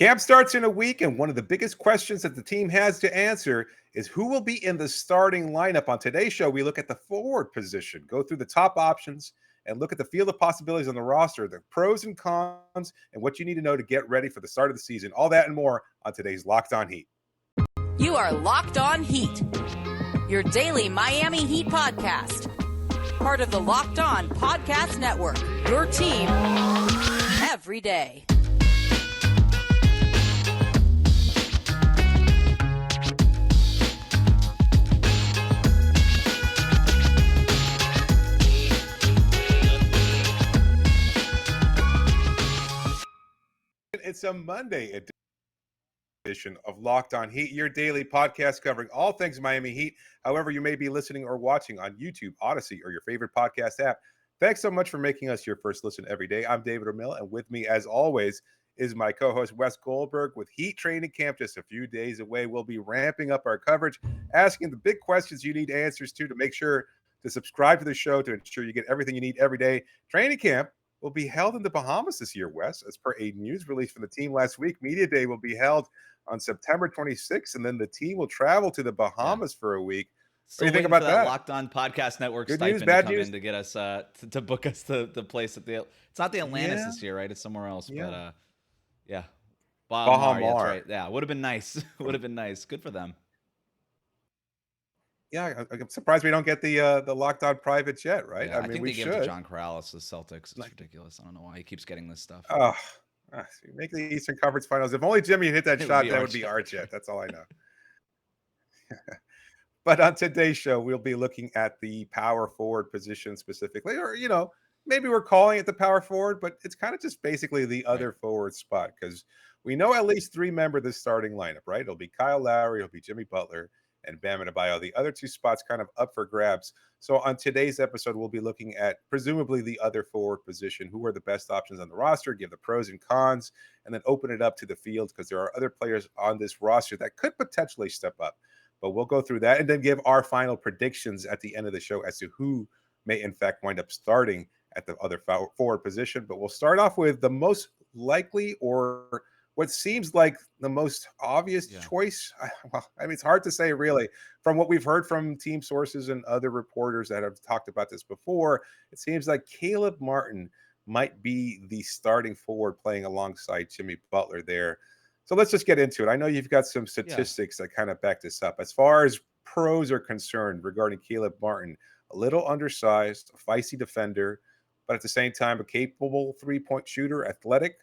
Camp starts in a week, and one of the biggest questions that the team has to answer is who will be in the starting lineup. On today's show, we look at the forward position, go through the top options, and look at the field of possibilities on the roster, the pros and cons, and what you need to know to get ready for the start of the season. All that and more on today's Locked On Heat. You are Locked On Heat, your daily Miami Heat podcast. Part of the Locked On Podcast Network, your team every day. It's a Monday edition of Locked On Heat, your daily podcast covering all things Miami Heat. However, you may be listening or watching on YouTube, Odyssey, or your favorite podcast app. Thanks so much for making us your first listen every day. I'm David Ramil, and with me, as always, is my co-host Wes Goldberg. With Heat training camp just a few days away, we'll be ramping up our coverage, asking the big questions you need answers to make sure to subscribe to the show to ensure you get everything you need every day. Training camp will be held in the Bahamas this year, Wes. As per a news release from the team last week, Media Day will be held on September 26th, and then the team will travel to the Bahamas for a week. Still what do you think about that? Locked On Podcast Network Good stipend news, bad to come news? in to get us to book us the place at the. It's not the Atlantis this year, right? It's somewhere else. Yeah. But yeah, Bahamar. That's right. Yeah, would have been nice. Would have been nice. Good for them. Yeah, I'm surprised we don't get the Locked On private jet, right? Yeah, I mean, think we they should. gave it to John Corrales, the Celtics. It's ridiculous. I don't know why he keeps getting this stuff. Oh, make the Eastern Conference Finals. If only Jimmy hit that shot, that would be our our jet. That's all I know. But on today's show, we'll be looking at the power forward position specifically, or, maybe we're calling it the power forward, but it's kind of just basically the other forward spot, because we know at least three members of the starting lineup, right? It'll be Kyle Lowry, it'll be Jimmy Butler, and Bam Adebayo. The other two spots kind of up for grabs. So on today's episode, we'll be looking at presumably the other forward position, who are the best options on the roster, give the pros and cons, and then open it up to the field, because there are other players on this roster that could potentially step up. But we'll go through that and then give our final predictions at the end of the show as to who may in fact wind up starting at the other forward position. But we'll start off with the most likely, or what seems like the most obvious choice. Well, I mean, it's hard to say really. From what we've heard from team sources and other reporters that have talked about this before, it seems like Caleb Martin might be the starting forward playing alongside Jimmy Butler there. So let's just get into it. I know you've got some statistics that kind of back this up. As far as pros are concerned regarding Caleb Martin, a little undersized, a feisty defender, but at the same time, a capable three-point shooter, athletic,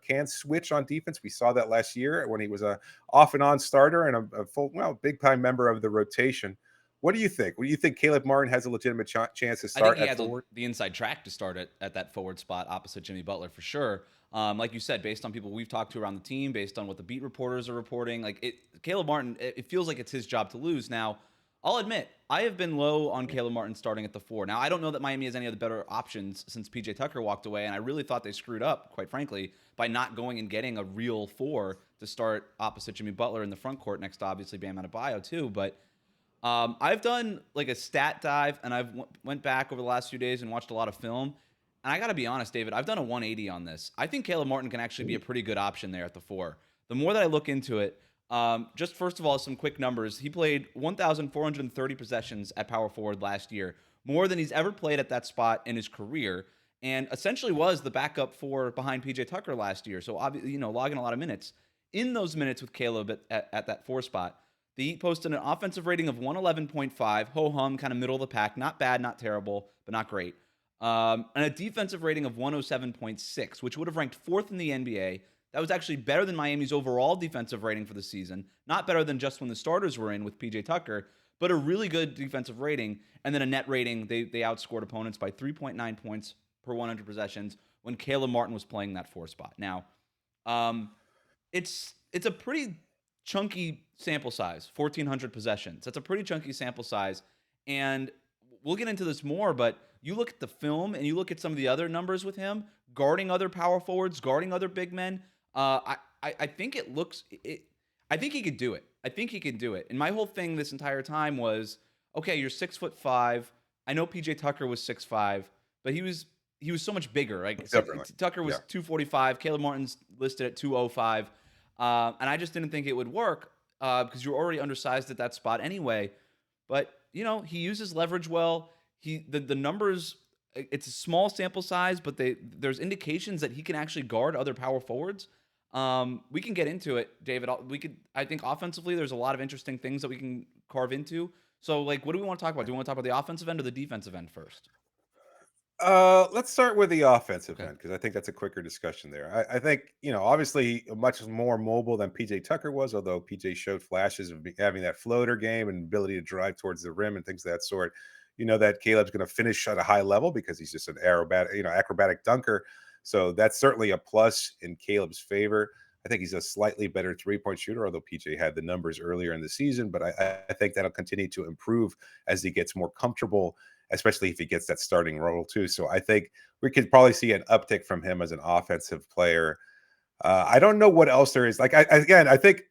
can switch on defense. We saw that last year when he was a off and on starter and a full, big-time member of the rotation. What do you think? What do you think Caleb Martin has a legitimate chance to start I think at he forward? has the inside track to start at that forward spot opposite Jimmy Butler for sure. Like you said, based on people we've talked to around the team, based on what the beat reporters are reporting, Caleb Martin, it feels like it's his job to lose. Now, I'll admit, I have been low on Caleb Martin starting at the 4. Now, I don't know that Miami has any other better options since PJ Tucker walked away, and I really thought they screwed up, quite frankly, by not going and getting a real 4 to start opposite Jimmy Butler in the front court next to obviously Bam Adebayo too. But I've done like a stat dive, and I've went back over the last few days and watched a lot of film. And I got to be honest, David, I've done a 180 on this. I think Caleb Martin can actually be a pretty good option there at the 4. The more that I look into it, just first of all, some quick numbers. He played 1,430 possessions at power forward last year, more than he's ever played at that spot in his career, and essentially was the backup for behind PJ Tucker last year. So obviously, logging a lot of minutes. In those minutes with Caleb at that 4 spot, the Heat posted an offensive rating of 111.5, ho-hum, kind of middle of the pack, not bad, not terrible, but not great. And a defensive rating of 107.6, which would have ranked 4th in the NBA. That was actually better than Miami's overall defensive rating for the season. Not better than just when the starters were in with PJ Tucker, but a really good defensive rating. And then a net rating, they outscored opponents by 3.9 points per 100 possessions when Caleb Martin was playing that 4 spot. Now, it's a pretty chunky sample size, 1,400 possessions. That's a pretty chunky sample size. And we'll get into this more, but you look at the film and you look at some of the other numbers with him, guarding other power forwards, guarding other big men. I think I think he could do it. I think he could do it. And my whole thing this entire time was, okay, you're 6'5". I know PJ Tucker was 6'5", but he was so much bigger. Like Tucker was 245. Caleb Martin's listed at 205. And I just didn't think it would work because you're already undersized at that spot anyway. But, he uses leverage well. The numbers, it's a small sample size, but there's indications that he can actually guard other power forwards. We can get into it, David. I think offensively, there's a lot of interesting things that we can carve into. So, what do we want to talk about? Do we want to talk about the offensive end or the defensive end first? Let's start with the offensive Okay. end because I think that's a quicker discussion there. I think obviously much more mobile than PJ Tucker was, although PJ showed flashes of having that floater game and ability to drive towards the rim and things of that sort. That Caleb's going to finish at a high level because he's just an acrobatic dunker. So that's certainly a plus in Caleb's favor. I think he's a slightly better 3-point shooter, although PJ had the numbers earlier in the season. But I think that'll continue to improve as he gets more comfortable, especially if he gets that starting role too. So I think we could probably see an uptick from him as an offensive player. I don't know what else there is. I think,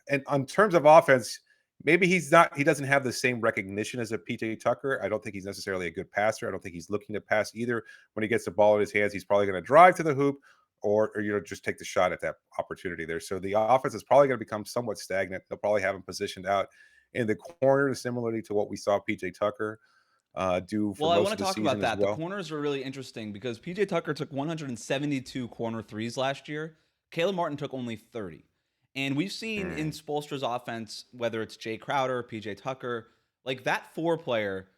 and on terms of offense, maybe he doesn't have the same recognition as a PJ Tucker. I don't think he's necessarily a good passer. I don't think he's looking to pass either. When he gets the ball in his hands, he's probably going to drive to the hoop or just take the shot at that opportunity there. So the offense is probably going to become somewhat stagnant. They'll probably have him positioned out in the corner, similarly to what we saw PJ Tucker do for I most want of to the talk season about as that. The well. corners are really interesting because PJ Tucker took 172 corner threes last year. Caleb Martin took only 30. And we've seen in Spoelstra's offense, whether it's Jay Crowder, PJ Tucker, that four player,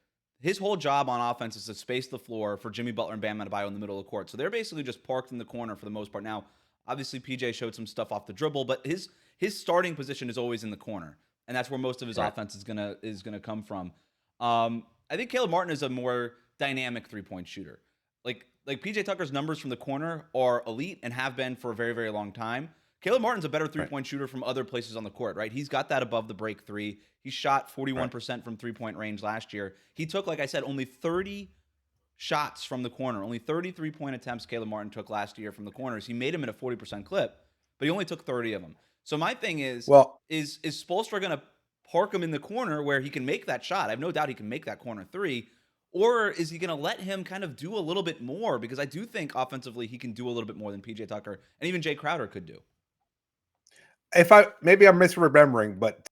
his whole job on offense is to space the floor for Jimmy Butler and Bam Adebayo in the middle of the court. So they're basically just parked in the corner for the most part. Now, obviously, PJ showed some stuff off the dribble, but his starting position is always in the corner, and that's where most of his offense is gonna come from. I think Caleb Martin is a more dynamic 3-point shooter. Like PJ Tucker's numbers from the corner are elite and have been for a very, very long time. Caleb Martin's a better 3-point shooter from other places on the court, right? He's got that above the break three. He shot 41% from 3-point range last year. He took, like I said, only 30 shots from the corner. Only 30 3-point attempts Caleb Martin took last year from the corners. He made him at a 40% clip, but he only took 30 of them. So my thing is Spoelstra going to park him in the corner where he can make that shot? I have no doubt he can make that corner three. Or is he going to let him kind of do a little bit more? Because I do think offensively he can do a little bit more than PJ Tucker and even Jay Crowder could do. Maybe I'm misremembering, but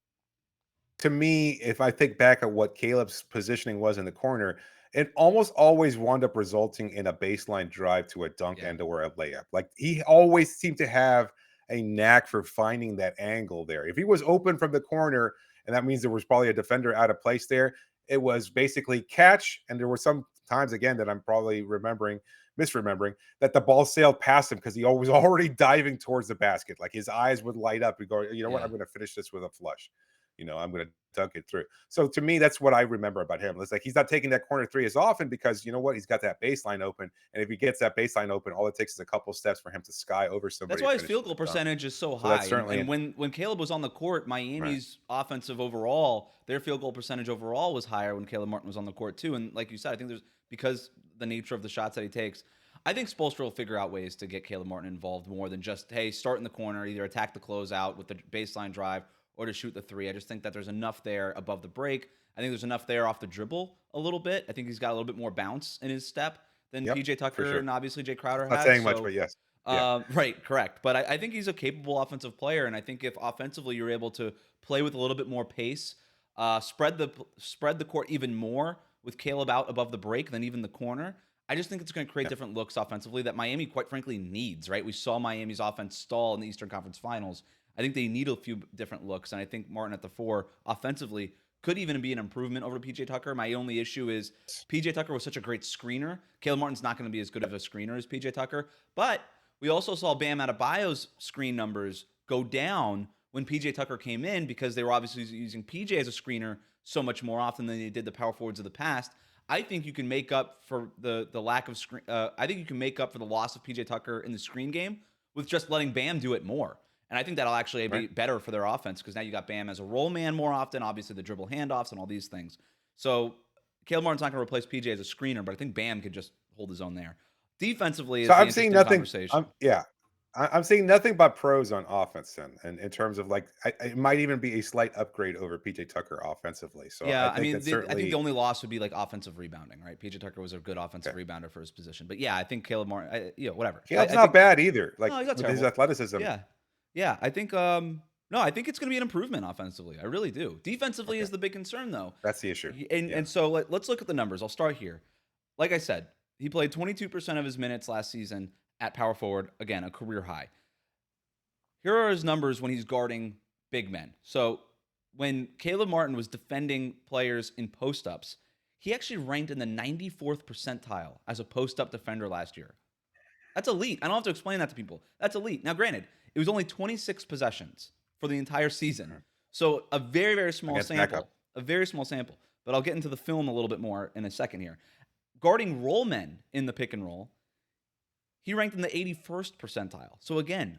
to me, if I think back at what Caleb's positioning was in the corner, it almost always wound up resulting in a baseline drive to a dunk and or a layup. Like he always seemed to have a knack for finding that angle there. If he was open from the corner, and that means there was probably a defender out of place there, it was basically catch. And there were some times, again, that I'm probably misremembering, that the ball sailed past him because he was already diving towards the basket. Like his eyes would light up and go, what, I'm going to finish this with a flush. I'm going to dunk it through. So to me, that's what I remember about him. It's like he's not taking that corner three as often because he's got that baseline open. And if he gets that baseline open, all it takes is a couple steps for him to sky over somebody. That's why his field goal percentage is so high. And when Caleb was on the court, Miami's offensive overall, their field goal percentage overall was higher when Caleb Martin was on the court too. And like you said, I think because the nature of the shots that he takes, I think Spoelstra will figure out ways to get Caleb Martin involved more than just, hey, start in the corner, either attack the closeout with the baseline drive or to shoot the three. I just think that there's enough there above the break. I think there's enough there off the dribble a little bit. I think he's got a little bit more bounce in his step than PJ Tucker and obviously Jay Crowder has. Not saying much, but yes. Right, correct. But I think he's a capable offensive player, and I think if offensively you're able to play with a little bit more pace, spread the court even more with Caleb out above the break than even the corner, I just think it's going to create different looks offensively that Miami, quite frankly, needs, right? We saw Miami's offense stall in the Eastern Conference Finals. I think they need a few different looks, and I think Martin at the four offensively could even be an improvement over PJ Tucker. My only issue is PJ Tucker was such a great screener. Caleb Martin's not going to be as good of a screener as PJ Tucker, but we also saw Bam Adebayo's screen numbers go down when PJ Tucker came in because they were obviously using PJ as a screener so much more often than they did the power forwards of the past. I think you can make up for the lack of screen. I think you can make up for the loss of PJ Tucker in the screen game with just letting Bam do it more. And I think that'll actually be better for their offense because now you got Bam as a roll man more often, obviously the dribble handoffs and all these things. So Caleb Martin's not going to replace PJ as a screener, but I think Bam could just hold his own there. Defensively, is I'm seeing nothing. Conversation. I'm seeing nothing but pros on offense then, and in terms of it might even be a slight upgrade over PJ Tucker offensively. So I think the only loss would be offensive rebounding, right? PJ Tucker was a good offensive rebounder for his position, but I think Caleb Martin, whatever. Caleb's not bad either. No, he's not with his athleticism. Yeah. Yeah, I think no, I think it's going to be an improvement offensively. I really do. Defensively Okay, is the big concern though. that's the issue. And Yeah. so let's look at the numbers. I'll start here. Like I said, he played 22% of his minutes last season at power forward, again, a career high. Here are his numbers when he's guarding big men. So when Caleb Martin was defending players in post-ups, he actually ranked in the 94th percentile as a post-up defender last year. That's elite. I don't have to explain that to people. That's elite. Now, granted, it was only 26 possessions for the entire season. So a very, very small Against sample. backup. A very small sample. But I'll get into the film a little bit more in a second here. Guarding roll men in the pick and roll, he ranked in the 81st percentile. So again,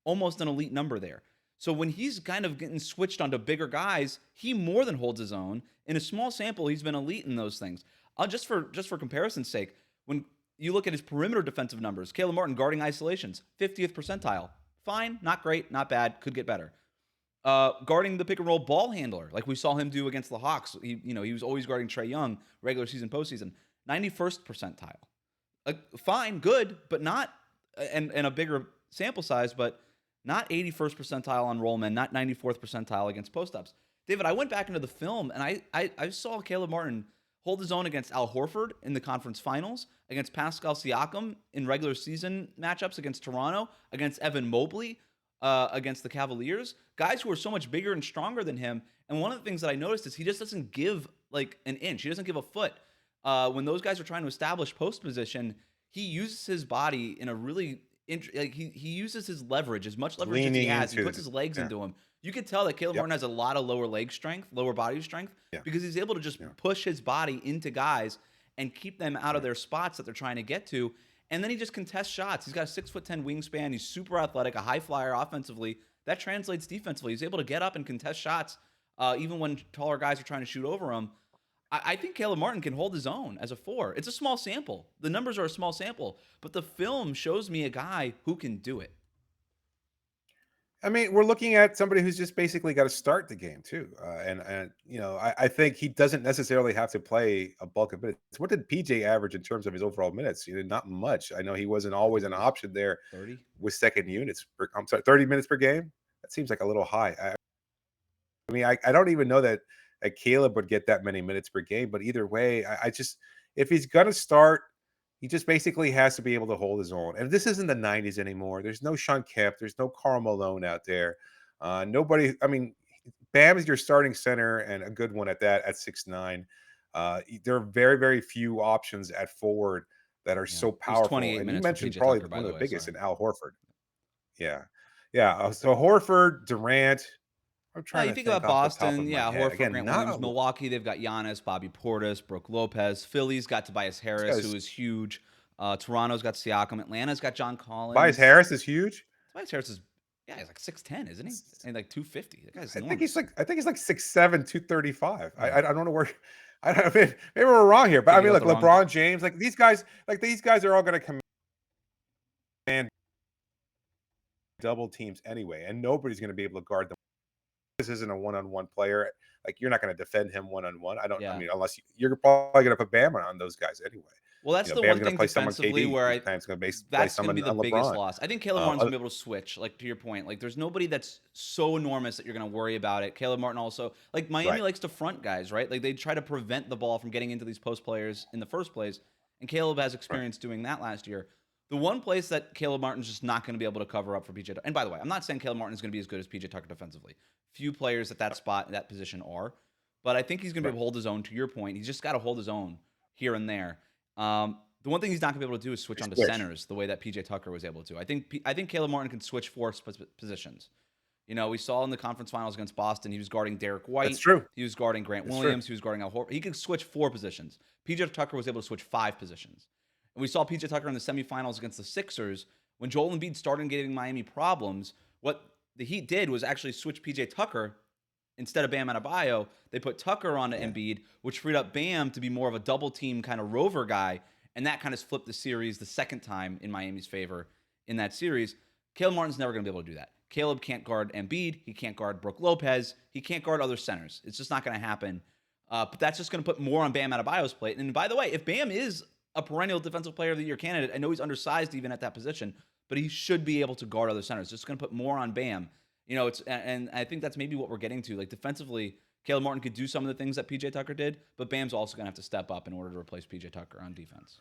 almost an elite number there. So when he's kind of getting switched onto bigger guys, he more than holds his own. In a small sample, he's been elite in those things. Just for comparison's sake, when you look at his perimeter defensive numbers, Caleb Martin guarding isolations, 50th percentile. Fine, not great, not bad, could get better. Guarding the pick and roll ball handler, like we saw him do against the Hawks. He was always guarding Trae Young, regular season, postseason, 91st percentile. Fine, good, but not, and a bigger sample size, but not 81st percentile on rollman, not 94th percentile against post-ups. David, I went back into the film, and I saw Caleb Martin hold his own against Al Horford in the conference finals, against Pascal Siakam in regular season matchups against Toronto, against Evan Mobley against the Cavaliers, guys who are so much bigger and stronger than him. And one of the things that I noticed is he just doesn't give like an inch. He doesn't give a foot. When those guys are trying to establish post position, he uses his body in a really he uses his leverage, as much leverage as he has. He puts his legs into him. You can tell that Caleb Martin has a lot of lower leg strength, lower body strength, because he's able to just push his body into guys and keep them out of their spots that they're trying to get to. And then he just contests shots. He's got a 6'10" wingspan. He's super athletic, a high flyer offensively. That translates defensively. He's able to get up and contest shots even when taller guys are trying to shoot over him. I think Caleb Martin can hold his own as a 4. It's a small sample. The numbers are a small sample, but the film shows me a guy who can do it. I mean, we're looking at somebody who's just basically got to start the game too, and I think he doesn't necessarily have to play a bulk of minutes. What did PJ average in terms of his overall minutes? Not much. I know he wasn't always an option there 30 with second units. 30 minutes per game. That seems like a little high. I mean, I don't even know that Caleb would get that many minutes per game. But either way, I just, if he's gonna start, he just basically has to be able to hold his own. And this isn't the 90s anymore. There's no Sean Kemp. There's no Karl Malone out there. Nobody. I mean, Bam is your starting center and a good one at that at 6'9". There are very, very few options at forward that are so powerful. And you mentioned probably one of the biggest in Al Horford. Yeah. Yeah. So Horford, Durant. I'm trying you to think think about off the top Boston, of my head. Horford, Again, Grant not Williams. Milwaukee, they've got Giannis, Bobby Portis, Brook Lopez. Philly's got Tobias Harris, who is huge. Toronto's got Siakam. Atlanta's got John Collins. Tobias Harris is huge. Tobias Harris is, he's like 6'10", isn't he? And like 250. That guy's enormous. I think he's like 6'7", 235. I don't know where. I don't know. Maybe we're wrong here, but I mean, like LeBron James, like these guys are all going to command double teams anyway, and nobody's going to be able to guard them. This isn't a one-on-one player. Like, you're not going to defend him one-on-one. I mean, unless you're probably going to put Bam on those guys anyway. Well, that's the one thing defensively where that's going to be the biggest loss. I think Caleb Martin's going to be able to switch, like, to your point. Like, there's nobody that's so enormous that you're going to worry about it. Caleb Martin also, like, Miami likes to front guys, right? Like, they try to prevent the ball from getting into these post players in the first place, and Caleb has experience doing that last year. The one place that Caleb Martin's just not going to be able to cover up for PJ Tucker. And by the way, I'm not saying Caleb Martin is going to be as good as PJ Tucker defensively. Few players at that spot, that position are. But I think he's going to be able to hold his own. To your point, he's just got to hold his own here and there. The one thing he's not going to be able to do is switch onto centers the way that PJ Tucker was able to. I think Caleb Martin can switch 4 positions. We saw in the conference finals against Boston, he was guarding Derek White. That's true. He was guarding Grant Williams. He was guarding Al Horford. He could switch 4 positions. PJ Tucker was able to switch 5 positions. And we saw PJ Tucker in the semifinals against the Sixers. When Joel Embiid started getting Miami problems, what the Heat did was actually switch PJ Tucker instead of Bam Adebayo. They put Tucker onto Embiid, which freed up Bam to be more of a double team kind of rover guy. And that kind of flipped the series the second time in Miami's favor in that series. Caleb Martin's never going to be able to do that. Caleb can't guard Embiid. He can't guard Brook Lopez. He can't guard other centers. It's just not going to happen. But that's just going to put more on Bam Adebayo's plate. And by the way, if Bam is a perennial defensive player of the year candidate, I know he's undersized even at that position, but he should be able to guard other centers. Just going to put more on Bam. And I think that's maybe what we're getting to. Like defensively, Caleb Morton could do some of the things that PJ Tucker did, but Bam's also going to have to step up in order to replace PJ Tucker on defense.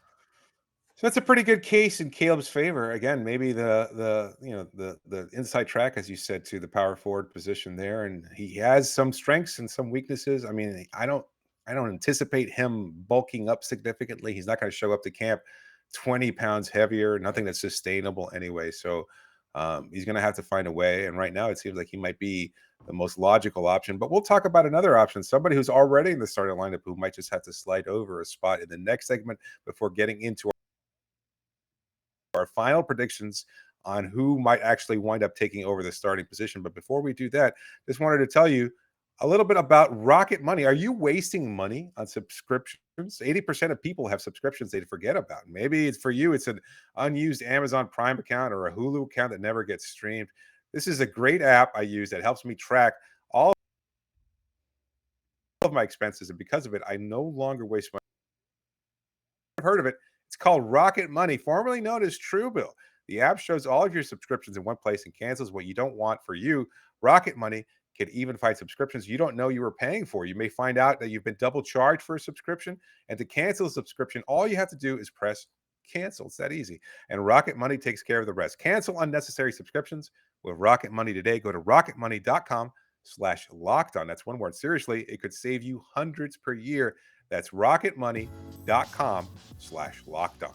So that's a pretty good case in Caleb's favor. Again, maybe the inside track, as you said, to the power forward position there, and he has some strengths and some weaknesses. I mean, I don't anticipate him bulking up significantly. He's not going to show up to camp 20 pounds heavier. Nothing that's sustainable anyway. So he's going to have to find a way. And right now, it seems like he might be the most logical option. But we'll talk about another option, somebody who's already in the starting lineup who might just have to slide over a spot in the next segment before getting into our final predictions on who might actually wind up taking over the starting position. But before we do that, just wanted to tell you a little bit about Rocket Money. Are you wasting money on subscriptions? 80% of people have subscriptions they forget about. Maybe it's for you, it's an unused Amazon Prime account or a Hulu account that never gets streamed. This is a great app I use that helps me track all of my expenses. And because of it, I no longer waste money. I've heard of it. It's called Rocket Money, formerly known as Truebill. The app shows all of your subscriptions in one place and cancels what you don't want for you. Rocket Money can even find subscriptions you don't know you were paying for. You may find out that you've been double charged for a subscription, and to cancel a subscription, all you have to do is press cancel. It's that easy. And Rocket Money takes care of the rest. Cancel unnecessary subscriptions with Rocket Money today. Go to rocketmoney.com/locked on. That's one word. Seriously, it could save you hundreds per year. That's rocketmoney.com/locked on.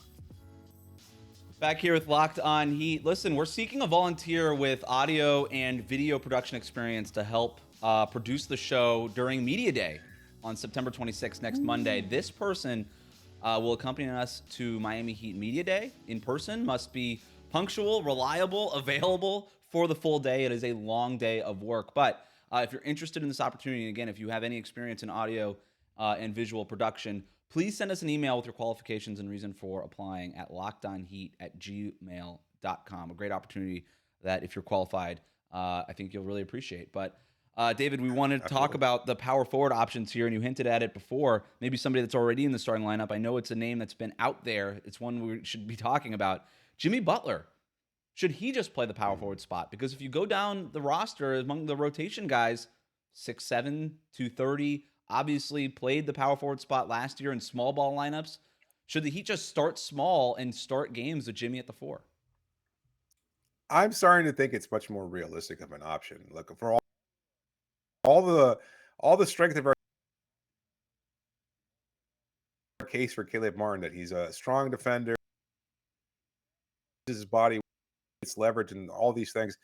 Back here with Locked On Heat. Listen, we're seeking a volunteer with audio and video production experience to help produce the show during Media Day on September 26th, next Monday. This person will accompany us to Miami Heat Media Day in person, must be punctual, reliable, available for the full day. It is a long day of work. But if you're interested in this opportunity, and again, if you have any experience in audio and visual production, please send us an email with your qualifications and reason for applying at lockedonheat@gmail.com. A great opportunity that if you're qualified, I think you'll really appreciate. But David, we wanted to talk about the power forward options here, and you hinted at it before. Maybe somebody that's already in the starting lineup. I know it's a name that's been out there. It's one we should be talking about. Jimmy Butler. Should he just play the power forward spot? Because if you go down the roster among the rotation guys, 6'7", 230, obviously played the power forward spot last year in small ball lineups. Should the Heat just start small and start games with Jimmy at the 4? I'm starting to think it's much more realistic of an option. Look, for all the strength of our case for Caleb Martin, that he's a strong defender, his body, its leverage, and all these things.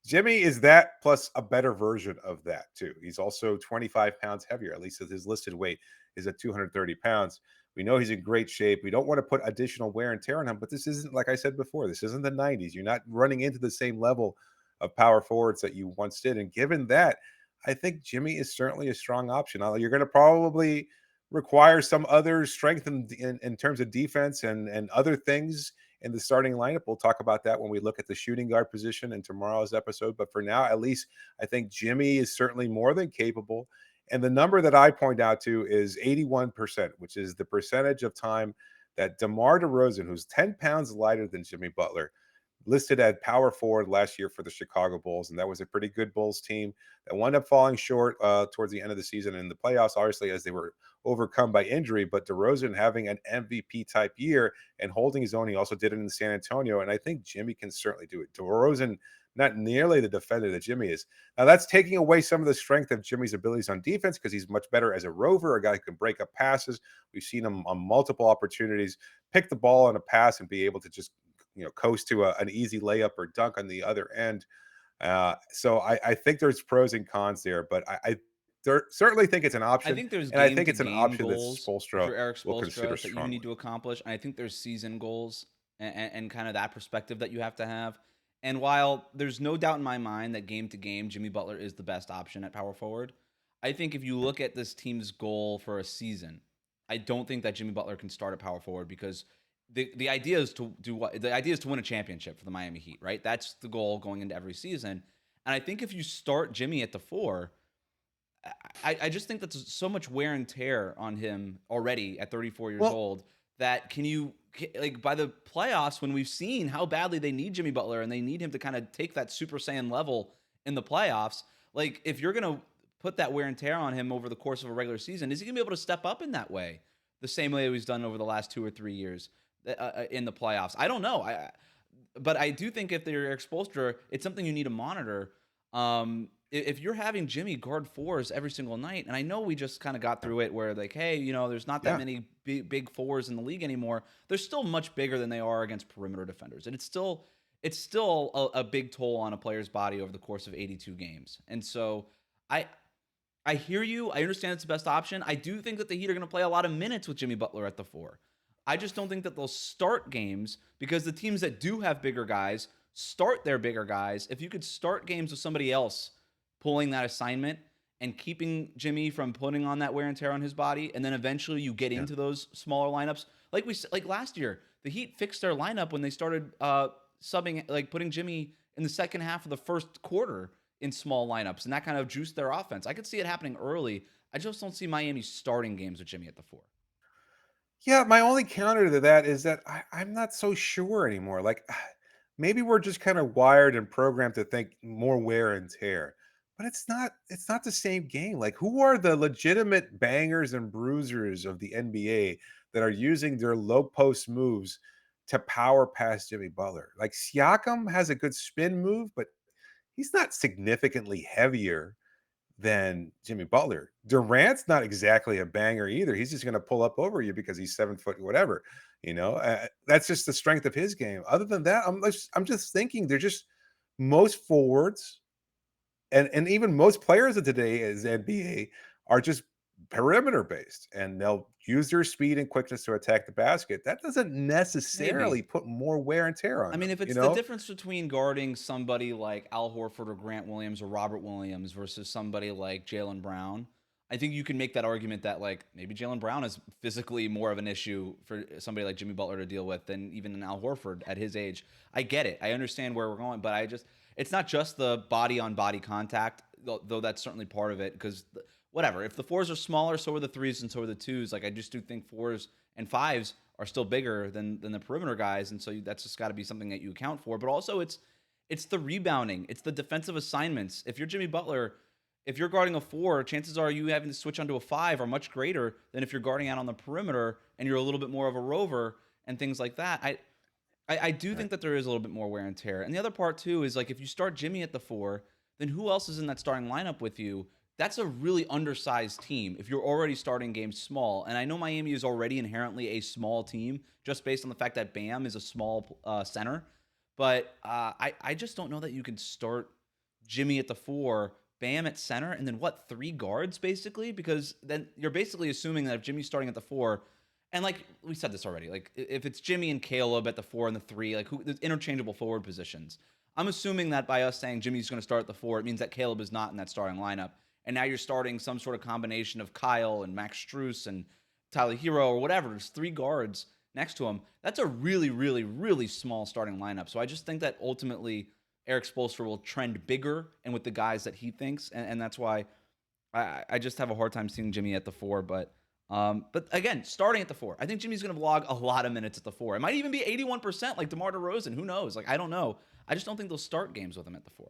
Jimmy is that plus a better version of that too. He's also 25 pounds heavier. At least his listed weight is at 230 pounds. We know he's in great shape. We don't want to put additional wear and tear on him, but this isn't, like I said before, this isn't the 90s. You're not running into the same level of power forwards that you once did. And given that, I think Jimmy is certainly a strong option. You're going to probably require some other strength in terms of defense and other things in the starting lineup. We'll talk about that when we look at the shooting guard position in tomorrow's episode. But for now, at least, I think Jimmy is certainly more than capable. And the number that I point out to is 81%, which is the percentage of time that DeMar DeRozan, who's 10 pounds lighter than Jimmy Butler, listed at power forward last year for the Chicago Bulls. And that was a pretty good Bulls team that wound up falling short towards the end of the season in the playoffs, obviously, as they were overcome by injury. But DeRozan having an MVP type year and holding his own. He also did it in San Antonio. And I think Jimmy can certainly do it. DeRozan, not nearly the defender that Jimmy is. Now, that's taking away some of the strength of Jimmy's abilities on defense because he's much better as a rover, a guy who can break up passes. We've seen him on multiple opportunities pick the ball on a pass and be able to just coast to an easy layup or dunk on the other end. So I think there's pros and cons there, but I certainly think it's an option. I think there's and I think it's an game option that goals Spoelstra for Eric will consider Spoelstra that you need to accomplish. And I think there's season goals and kind of that perspective that you have to have. And while there's no doubt in my mind that game to game, Jimmy Butler is the best option at power forward, I think if you look at this team's goal for a season, I don't think that Jimmy Butler can start at power forward because the idea is to do what? The idea is to win a championship for the Miami Heat, right? That's the goal going into every season. And I think if you start Jimmy at the 4, I just think that's so much wear and tear on him already at 34 years old that like by the playoffs when we've seen how badly they need Jimmy Butler and they need him to kind of take that Super Saiyan level in the playoffs, like if you're going to put that wear and tear on him over the course of a regular season, is he going to be able to step up in that way? The same way he's done over the last 2 or 3 years in the playoffs. I don't know. But I do think if they're Eric Spoelstra, it's something you need to monitor. If you're having Jimmy guard fours every single night, and I know we just kind of got through it where like, hey, there's not that Yeah. many big fours in the league anymore. They're still much bigger than they are against perimeter defenders, and it's still a big toll on a player's body over the course of 82 games. And so I hear you. I understand it's the best option. I do think that the Heat are going to play a lot of minutes with Jimmy Butler at the 4. I just don't think that they'll start games because the teams that do have bigger guys start their bigger guys. If you could start games with somebody else pulling that assignment and keeping Jimmy from putting on that wear and tear on his body, and then eventually you get into those smaller lineups, like last year, the Heat fixed their lineup when they started subbing, like putting Jimmy in the second half of the first quarter in small lineups, and that kind of juiced their offense. I could see it happening early. I just don't see Miami starting games with Jimmy at the 4. Yeah, my only counter to that is that I'm not so sure anymore. Like maybe we're just kind of wired and programmed to think more wear and tear. But it's not the same game. Like who are the legitimate bangers and bruisers of the NBA that are using their low post moves to power past Jimmy Butler? Like Siakam has a good spin move, but he's not significantly heavier than Jimmy Butler. Durant's not exactly a banger either. He's just going to pull up over you because he's 7 foot, whatever. That's just the strength of his game. Other than that, I'm just thinking they're just most forwards and even most players of today as NBA are just perimeter based, and they'll use their speed and quickness to attack the basket. That doesn't Maybe. necessarily put more wear and tear I on mean, them. if You it's the know? difference between guarding somebody like Al Horford or Grant Williams or Robert Williams versus somebody like Jaylen Brown, I think you can make that argument that like maybe Jaylen Brown is physically more of an issue for somebody like Jimmy Butler to deal with than even an Al Horford at his age. I get it. I understand where we're going, but it's not just the body on body contact, though that's certainly part of it because whatever. If the 4s are smaller, so are the 3s and so are the 2s. Like I just do think 4s and 5s are still bigger than the perimeter guys, and so that's just got to be something that you account for. But also, it's the rebounding, it's the defensive assignments. If you're Jimmy Butler, if you're guarding a 4, chances are you having to switch onto a 5 are much greater than if you're guarding out on the perimeter and you're a little bit more of a rover and things like that. I do think that there is a little bit more wear and tear. And the other part too is like if you start Jimmy at the 4, then who else is in that starting lineup with you? That's a really undersized team if you're already starting games small. And I know Miami is already inherently a small team just based on the fact that Bam is a small center. But I just don't know that you can start Jimmy at the 4, Bam at center, and then 3 guards basically? Because then you're basically assuming that if Jimmy's starting at the 4, and like we said this already, like if it's Jimmy and Caleb at the 4 and the 3, like there's interchangeable forward positions. I'm assuming that by us saying Jimmy's going to start at the 4, it means that Caleb is not in that starting lineup. And now you're starting some sort of combination of Kyle and Max Strus and Tyler Herro or whatever. There's 3 guards next to him. That's a really, really, really small starting lineup. So I just think that ultimately Eric Spoelstra will trend bigger and with the guys that he thinks. And that's why I just have a hard time seeing Jimmy at the 4. But again, starting at the 4, I think Jimmy's going to log a lot of minutes at the 4. It might even be 81% like DeMar DeRozan. Who knows? Like, I don't know. I just don't think they'll start games with him at the 4.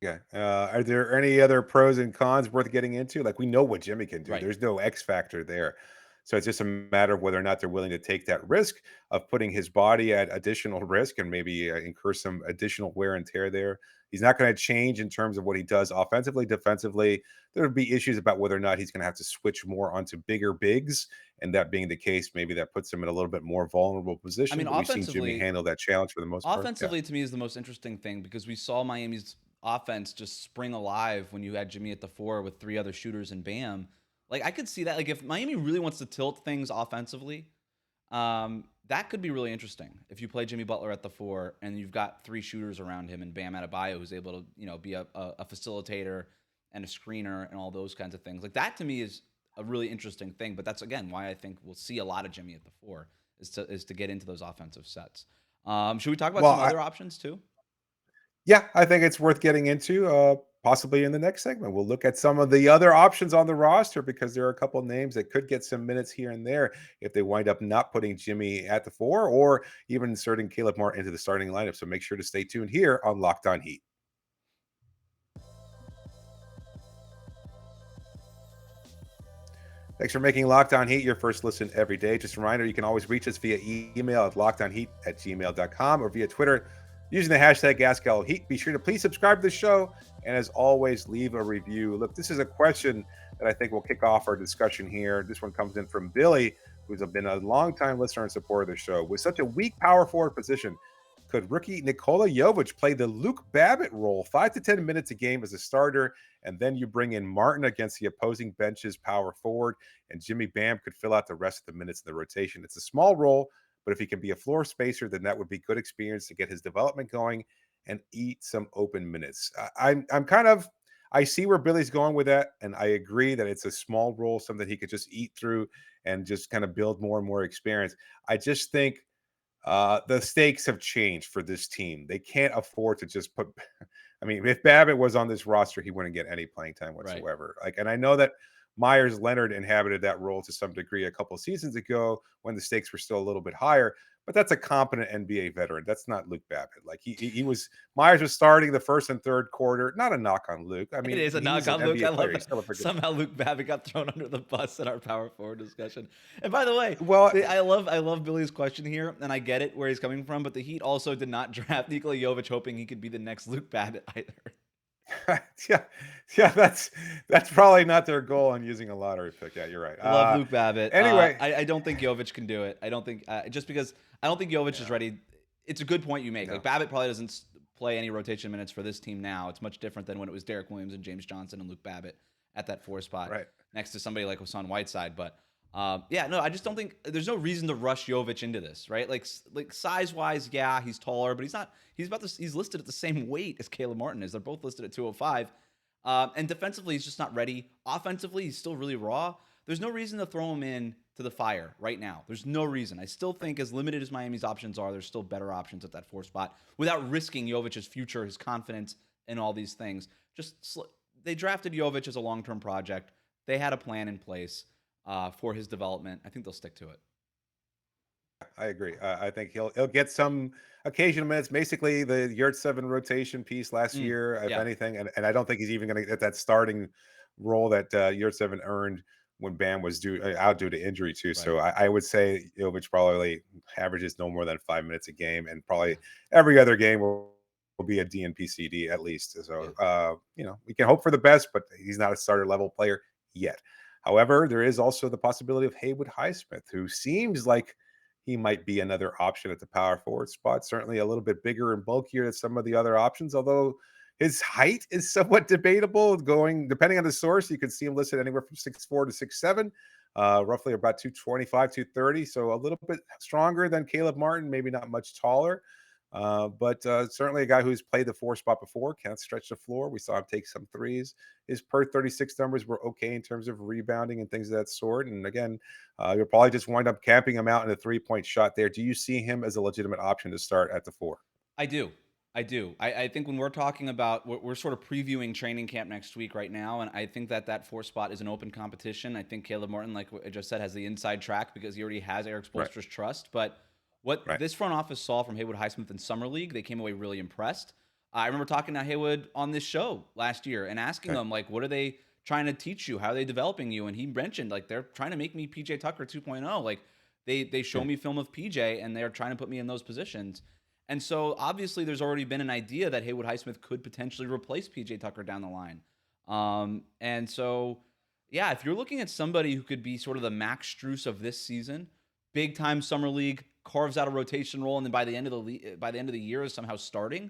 Yeah. Are there any other pros and cons worth getting into? Like we know what Jimmy can do. Right. There's no X factor there. So it's just a matter of whether or not they're willing to take that risk of putting his body at additional risk and maybe incur some additional wear and tear there. He's not going to change in terms of what he does offensively, defensively. There would be issues about whether or not he's going to have to switch more onto bigger bigs. And that being the case, maybe that puts him in a little bit more vulnerable I position. mean, But we've seen Jimmy handle that challenge for the most part. Yeah. offensively to me is the most interesting thing because we saw Miami's offense just spring alive when you had Jimmy at the 4 with 3 other shooters and Bam. Like I could see that. Like if Miami really wants to tilt things offensively, that could be really interesting. If you play Jimmy Butler at the 4 and you've got 3 shooters around him and Bam Adebayo who's able to be a facilitator and a screener and all those kinds of things. Like that to me is a really interesting thing. But that's again why I think we'll see a lot of Jimmy at the 4 is to get into those offensive sets. Should we talk about Well, some other options too? yeah, I think it's worth getting into. possibly in the next segment, we'll look at some of the other options on the roster because there are a couple names that could get some minutes here and there if they wind up not putting Jimmy at the 4 or even inserting Caleb Martin into the starting lineup. So make sure to stay tuned here on Locked On Heat. Thanks for making Locked On Heat your first listen every day. Just a reminder, you can always reach us via email at lockedonheat@gmail.com or via Twitter using the hashtag AskLHeat. Be sure to please subscribe to the show, and as always, leave a review. Look, this is a question that I think will kick off our discussion here. This one comes in from Billy, who's been a longtime listener and supporter of the show. With such a weak power forward position, could rookie Nikola Jovic play the Luke Babbitt role, 5 to 10 minutes a game as a starter, and then you bring in Martin against the opposing bench's power forward, and Jimmy Bam could fill out the rest of the minutes in the rotation? It's a small role, but if he can be a floor spacer, then that would be good experience to get his development going and eat some open minutes. I'm kind of, I see where Billy's going with that, and I agree that it's a small role, something he could just eat through and just kind of build more and more experience. I just think the stakes have changed for this team. They can't afford to just put. I mean, if Babbitt was on this roster, he wouldn't get any playing time Right. whatsoever. Like, and I know that Myers Leonard inhabited that role to some degree a couple of seasons ago when the stakes were still a little bit higher. But that's a competent NBA veteran. That's not Luke Babbitt. Like he was. Myers was starting the first and third quarter. Not a knock on Luke. I mean, It is a knock he's an on Luke. NBA I love player. that. He's still a pretty good. Somehow Luke Babbitt got thrown under the bus in our power forward discussion. And by the way, Well, I love Billy's question here, and I get it where he's coming from. But the Heat also did not draft Nikola Jovic hoping he could be the next Luke Babbitt either. yeah, that's probably not their goal on using a lottery pick. Yeah, you're right. Love Luke Babbitt. Anyway, I don't think Jovic can do it. I don't think just because I don't think Jovic is ready. It's a good point you make. No. Like Babbitt probably doesn't play any rotation minutes for this team now. It's much different than when it was Derek Williams and James Johnson and Luke Babbitt at that 4 spot Right. next to somebody like Hassan Whiteside. But no, I just don't think there's no reason to rush Jovic into this, right? Like size wise, yeah, he's taller, but he's not. He's listed at the same weight as Caleb Martin is. They're both listed at 205. And defensively, he's just not ready. Offensively, he's still really raw. There's no reason to throw him in to the fire right now. There's no reason. I still think as limited as Miami's options are, there's still better options at that 4 spot without risking Jovic's future, his confidence, and all these things. They drafted Jovic as a long-term project. They had a plan in place for his development. I think they'll stick to it. I agree. I think he'll get some occasional minutes. Basically, the Yurt 7 rotation piece last year, if anything, and I don't think he's even going to get that starting role that Yurt 7 earned when Bam was out due to injury too. Right. So I would say Jovic probably averages no more than 5 minutes a game, and probably every other game will be a DNP CD at least. So we can hope for the best, but he's not a starter level player yet. However, there is also the possibility of Haywood Highsmith, who seems like he might be another option at the power forward spot. Certainly a little bit bigger and bulkier than some of the other options, although his height is somewhat debatable. Depending on the source, you could see him listed anywhere from 6'4" to 6'7", roughly about 225, 230. So a little bit stronger than Caleb Martin, maybe not much taller. But certainly a guy who's played the 4 spot before, can't stretch the floor. We saw him take some threes. His per 36 numbers were okay in terms of rebounding and things of that sort. And again, you'll probably just wind up camping him out in a 3-point shot there. Do you see him as a legitimate option to start at the 4? I do. I think when we're talking about, we're sort of previewing training camp next week right now, and I think that 4 spot is an open competition. I think Caleb Morton, like I just said, has the inside track because he already has Eric Spoelstra's trust. But what this front office saw from Haywood Highsmith in Summer League, they came away really impressed. I remember talking to Haywood on this show last year and asking him, like, what are they trying to teach you? How are they developing you? And he mentioned, like, they're trying to make me PJ Tucker 2.0. Like, they show me film of PJ, and they're trying to put me in those positions. And so, obviously, there's already been an idea that Haywood Highsmith could potentially replace PJ Tucker down the line. And so, yeah, if you're looking at somebody who could be sort of the Max Strus of this season, big-time Summer League, carves out a rotation role, and then by the end of the year is somehow starting,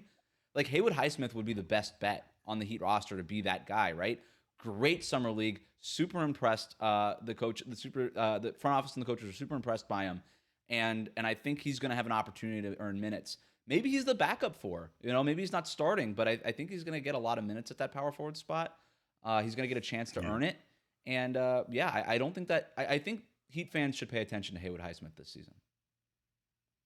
like Haywood Highsmith would be the best bet on the Heat roster to be that guy, right? Great Summer League, super impressed. The front office and the coaches are super impressed by him, and I think he's going to have an opportunity to earn minutes. Maybe he's the backup maybe he's not starting, but I think he's going to get a lot of minutes at that power forward spot. He's going to get a chance to earn it, and I don't think that I think Heat fans should pay attention to Haywood Highsmith this season.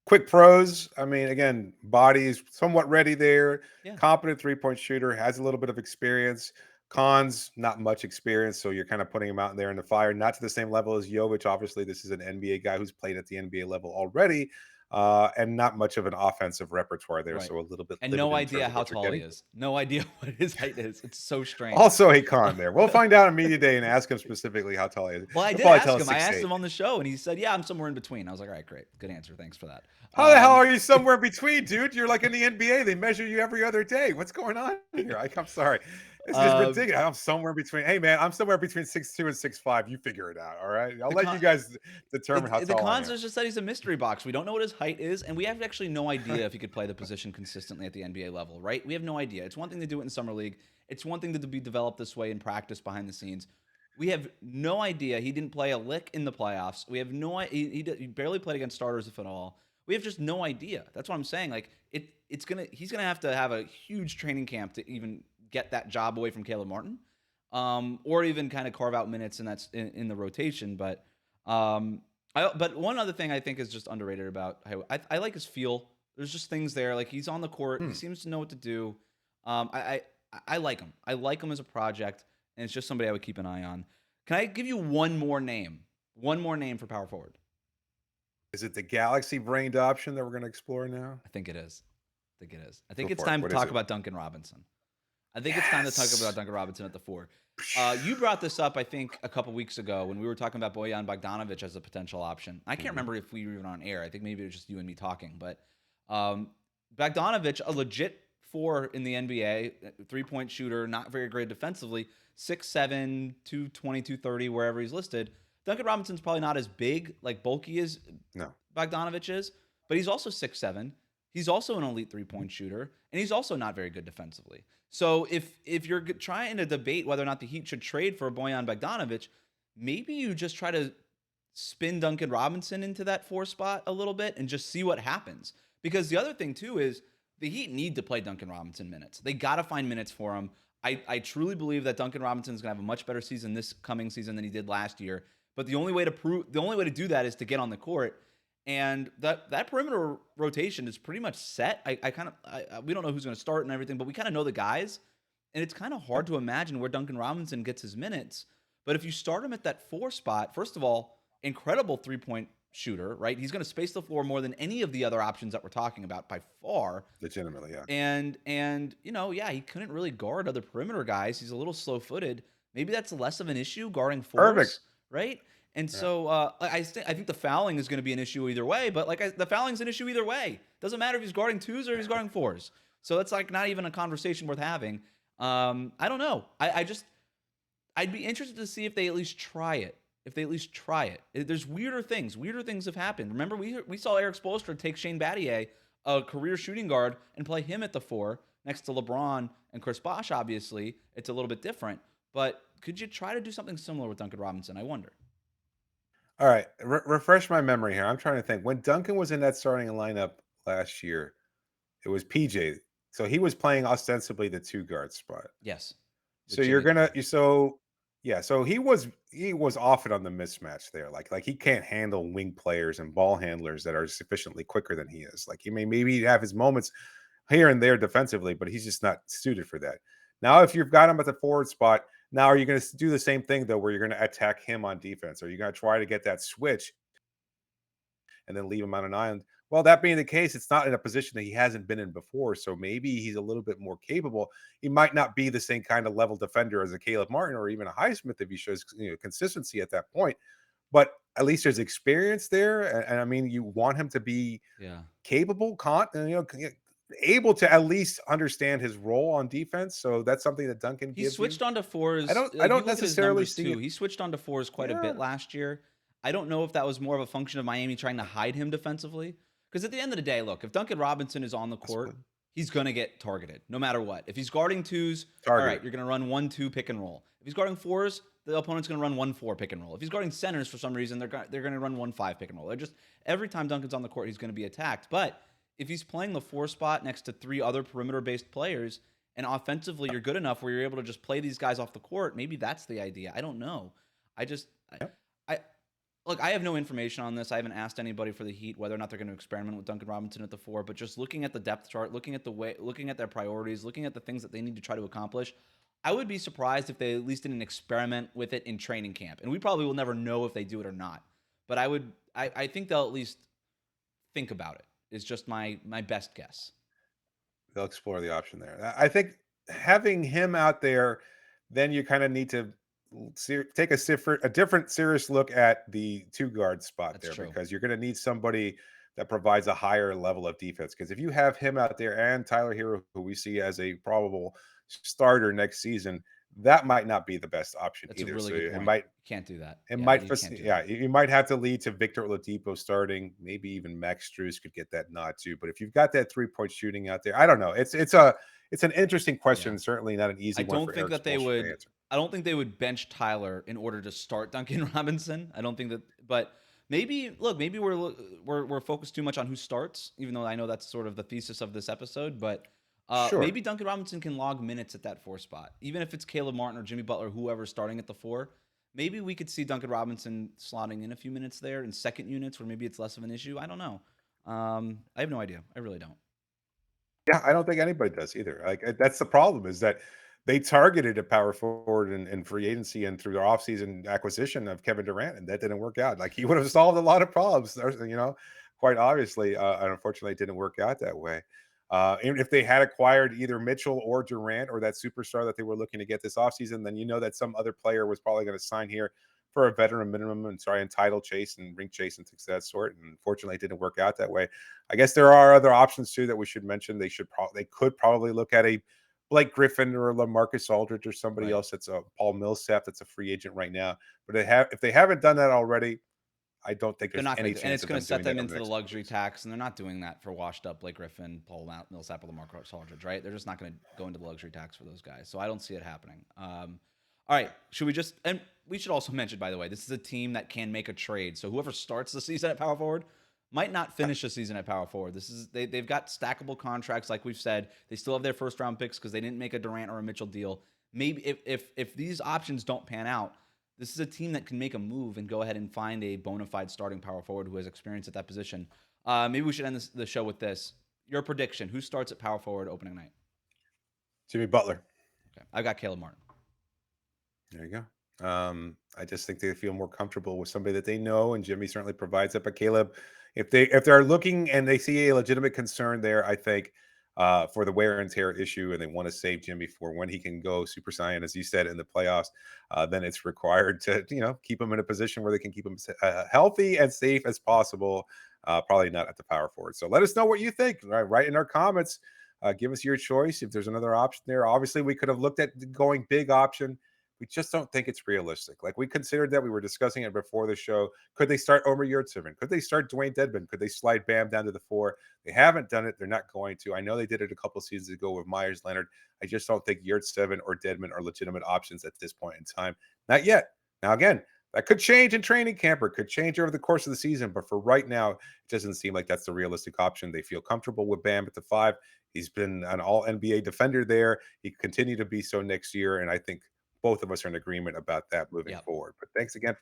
quick pros. I mean, again, body is somewhat ready there. Yeah. Competent 3-point shooter, has a little bit of experience. Cons, not much experience. So you're kind of putting him out there in the fire, not to the same level as Jovic. Obviously, this is an NBA guy who's played at the NBA level already, and not much of an offensive repertoire there. Right. So a little bit And limited no in terms idea of how what you're tall he getting. is. No idea what his height is. It's so strange. Also a con there. We'll find out on media day and ask him specifically how tall he is. Well, I He'll did probably ask tell us him. I asked 6'8". him on the show, and he said, "Yeah, I'm somewhere in between." I was like, "All right, great, good answer. Thanks for that." How the hell are you somewhere between, dude? You're like in the NBA. They measure you every other day. What's going on here? I'm sorry. It's just Um, ridiculous. I'm somewhere between. Hey, man, I'm somewhere between 6'2" and 6'5". You figure it out. All right. I'll the let you con- guys determine how the tall I cons am. is just that he's a mystery box. We don't know what his height is, and we have actually no idea if he could play the position consistently at the NBA level, right? We have no idea. It's one thing to do it in summer league. It's one thing to be developed this way in practice behind the scenes. We have no idea. He didn't play a lick in the playoffs. We have no. He barely played against starters, if at all. We have just no idea. That's what I'm saying. Like he's gonna have to have a huge training camp to even get that job away from Caleb Martin, or even kind of carve out minutes and that's in the rotation. But but one other thing I think is just underrated about I like his feel. There's just things there. Like he's on the court. He seems to know what to do. I like him. I like him as a project, and it's just somebody I would keep an eye on. Can I give you one more name? One more name for power forward. Is it the galaxy brained option that we're going to explore now? I think it is. I Go think it's for it. time to What is talk it? about Duncan Robinson. I think it's time to talk Yes. about Duncan Robinson at the 4. You brought this up, I think, a couple weeks ago when we were talking about Bojan Bogdanovic as a potential option. I can't remember if we were even on air. I think maybe it was just you and me talking. But Bogdanovic, a legit 4 in the NBA, 3-point shooter, not very great defensively, 6'7", 220, 230, wherever he's listed. Duncan Robinson's probably not as big, like bulky as No. Bogdanovic is, but he's also 6'7". He's also an elite 3-point shooter, and he's also not very good defensively. So if you're trying to debate whether or not the Heat should trade for Bojan Bogdanovic, maybe you just try to spin Duncan Robinson into that 4 spot a little bit and just see what happens. Because the other thing, too, is the Heat need to play Duncan Robinson minutes. They got to find minutes for him. I truly believe that Duncan Robinson is going to have a much better season this coming season than he did last year. But the only way to do that is to get on the court. And that perimeter rotation is pretty much set. We don't know who's going to start and everything, but we kind of know the guys. And it's kind of hard to imagine where Duncan Robinson gets his minutes. But if you start him at that 4 spot, first of all, incredible 3-point shooter, right? He's going to space the floor more than any of the other options that we're talking about by far. Legitimately, yeah. And he couldn't really guard other perimeter guys. He's a little slow-footed. Maybe that's less of an issue guarding 4s, Perfect. right? And so I think the fouling is going to be an issue either way. But the fouling's an issue either way. Doesn't matter if he's guarding 2s or if he's guarding 4s. So it's like not even a conversation worth having. I don't know. I'd be interested to see if they at least try it. There's weirder things. Weirder things have happened. Remember, we saw Eric Spoelstra take Shane Battier, a career shooting guard, and play him at the 4 next to LeBron and Chris Bosh. Obviously, it's a little bit different. But could you try to do something similar with Duncan Robinson? I wonder. All right. Refresh my memory here. I'm trying to think. When Duncan was in that starting lineup last year, it was PJ. So he was playing ostensibly the 2 guard spot. Yes. So so he was often on the mismatch there. Like he can't handle wing players and ball handlers that are sufficiently quicker than he is. Like he maybe have his moments here and there defensively, but he's just not suited for that. Now, if you've got him at the forward spot, now are you going to do the same thing though, where you're going to attack him on defense? Or are you going to try to get that switch and then leave him on an island? Well, that being the case, it's not in a position that he hasn't been in before. So maybe he's a little bit more capable. He might not be the same kind of level defender as a Caleb Martin or even a Highsmith if he shows consistency at that point. But at least there's experience there. And I mean, you want him to be capable, able to at least understand his role on defense. So that's something that Duncan gives. He switched onto 4s. I don't necessarily see it. He switched onto 4s quite a bit last year. I don't know if that was more of a function of Miami trying to hide him defensively. Because at the end of the day, look, if Duncan Robinson is on the court, he's going to get targeted no matter what. If he's guarding 2s, all right, you're going to run 1-2 pick and roll. If he's guarding 4s, the opponent's going to run 1-4 pick and roll. If he's guarding centers for some reason, they're going to run 1-5 pick and roll. Every time Duncan's on the court, he's going to be attacked. But if he's playing the 4 spot next to 3 other perimeter-based players, and offensively you're good enough where you're able to just play these guys off the court, maybe that's the idea. I don't know. Look, I have no information on this. I haven't asked anybody for the Heat whether or not they're going to experiment with Duncan Robinson at the 4, but just looking at the depth chart, looking at their priorities, looking at the things that they need to try to accomplish, I would be surprised if they at least didn't experiment with it in training camp. And we probably will never know if they do it or not. But I think they'll at least think about it. Is just my best guess. They'll explore the option there. I think having him out there, then you kind of need to take a different serious look at the two guard spot That's there, true. because you're going to need somebody that provides a higher level of defense. Because if you have him out there and Tyler Herro, who we see as a probable starter next season, that might not be the best option That's a either. really So good it point. might You can't do that. it Yeah, might, you can't do yeah, that. you might have to lead to Victor Oladipo starting. Maybe even Max Strus could get that nod too. But if you've got that 3-point shooting out there, I don't know. It's an interesting question. Yeah. Certainly not an easy I one don't for think Eric that they Spoelstra to would. answer. I don't think they would bench Tyler in order to start Duncan Robinson. I don't think that. But maybe look, maybe we're focused too much on who starts, even though I know that's sort of the thesis of this episode. But Sure. maybe Duncan Robinson can log minutes at that 4 spot, even if it's Caleb Martin or Jimmy Butler, whoever's starting at the 4. Maybe we could see Duncan Robinson slotting in a few minutes there in second units, where maybe it's less of an issue. I don't know. I have no idea. I really don't. Yeah, I don't think anybody does either. Like that's the problem, is that they targeted a power forward in free agency and through their offseason acquisition of Kevin Durant, and that didn't work out. Like he would have solved a lot of problems, quite obviously. And unfortunately, it didn't work out that way. And if they had acquired either Mitchell or Durant or that superstar that they were looking to get this offseason, then that some other player was probably going to sign here for a veteran minimum and entitled chase and ring chase and things of that sort. And unfortunately, it didn't work out that way. I guess there are other options too that we should mention. They could probably look at a Blake Griffin or a LaMarcus Aldridge or somebody Right. else that's a Paul Millsap that's a free agent right now. But if they haven't done that already, I don't think They're there's not any going to, and chance it's of going them to set doing them that over into the the next couple luxury weeks. tax, and they're not doing that for washed up Blake Griffin, Paul Millsap, or LaMarcus Aldridge, right? They're just not going to go into the luxury tax for those guys. So I don't see it happening. All right, should we just, and we should also mention, by the way, this is a team that can make a trade. So whoever starts the season at power forward might not finish the season at power forward. They've got stackable contracts, like we've said. They still have their first round picks because they didn't make a Durant or a Mitchell deal. Maybe if these options don't pan out, this is a team that can make a move and go ahead and find a bona fide starting power forward who has experience at that position. Maybe we should end the show with this. Your prediction: who starts at power forward opening night? Jimmy Butler. Okay, I've got Caleb Martin. There you go. I just think they feel more comfortable with somebody that they know, and Jimmy certainly provides that. But Caleb, if they're looking and they see a legitimate concern there, I think for the wear and tear issue, and they want to save Jimmy for when he can go Super Saiyan, as you said, in the playoffs, then it's required to keep him in a position where they can keep him healthy and safe as possible. Probably not at the power forward. So let us know what you think. Right in our comments. Give us your choice. If there's another option there, obviously we could have looked at going big option. We just don't think it's realistic. Like we considered that. We were discussing it before the show. Could they start Omer Yurtseven? Could they start Dwayne Dedmon? Could they slide Bam down to the 4? They haven't done it. They're not going to. I know they did it a couple seasons ago with Myers Leonard. I just don't think Yurtseven or Dedmon are legitimate options at this point in time. Not yet. Now, again, that could change in training camp or could change over the course of the season. But for right now, it doesn't seem like that's the realistic option. They feel comfortable with Bam at the 5. He's been an all NBA defender there. He could continue to be so next year. And I think both of us are in agreement about that moving Yep. forward. But thanks again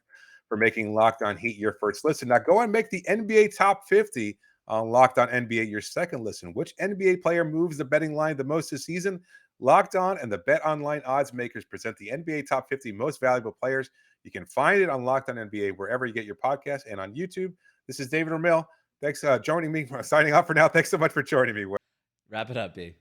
for making Locked On Heat your first listen. Now go and make the NBA Top 50 on Locked On NBA your second listen. Which NBA player moves the betting line the most this season? Locked On and the BetOnline odds makers present the NBA Top 50 most valuable players. You can find it on Locked On NBA wherever you get your podcast and on YouTube. This is David Ramil. Thanks joining me. Signing off for now. Thanks so much for joining me. Wrap it up, B.